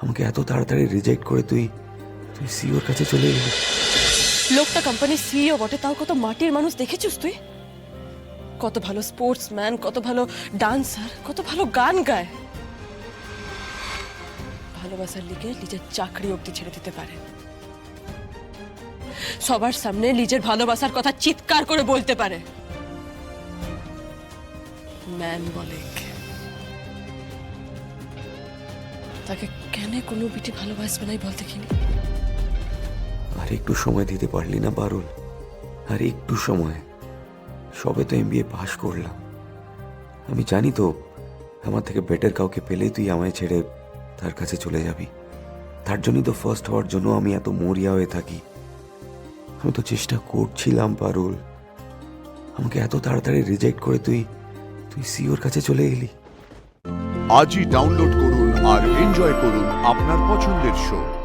আমাকে এত তাড়াতাড়ি রিজেক্ট করে তুই তুই সিওর কাছে চলে এলি। লোকটা কোম্পানির সিইও বটে, তাও কত মাটির মানুষ দেখেছিস তুই? কত ভালো স্পোর্টসম্যান, কত ভালো ডান্সার, কত ভালো গান গায়। ভালোবাসার লিগে নিজের চাকরি অবধি ছেড়ে দিতে পারে। সবার সামনে নিজের ভালোবাসার কথা চিৎকার করে বলতে পারে। ম্যান বলে একে। তাকে কেন কোনো বিটি ভালোবাসবে নাই বলতে কিনি? আর একটু সময় দিতে পারলি না পারুল? আর একটু সময়। সবে তো এমবিএ পাশ করলাম। আমি জানি তো আমার থেকে বেটার কাউকে পেলেই তুই আমায় ছেড়ে তার কাছে চলে যাবি। তার জন্যই তো ফার্স্ট হওয়ার জন্য আমি এত মরিয়া হয়ে থাকি। আমি তো চেষ্টা করছিলাম পারুল। আমাকে এত তাড়াতাড়ি রিজেক্ট করে তুই তুই সিওর কাছে চলে এলি। আজই ডাউনলোড করুন আর এনজয় করুন আপনার পছন্দের শো।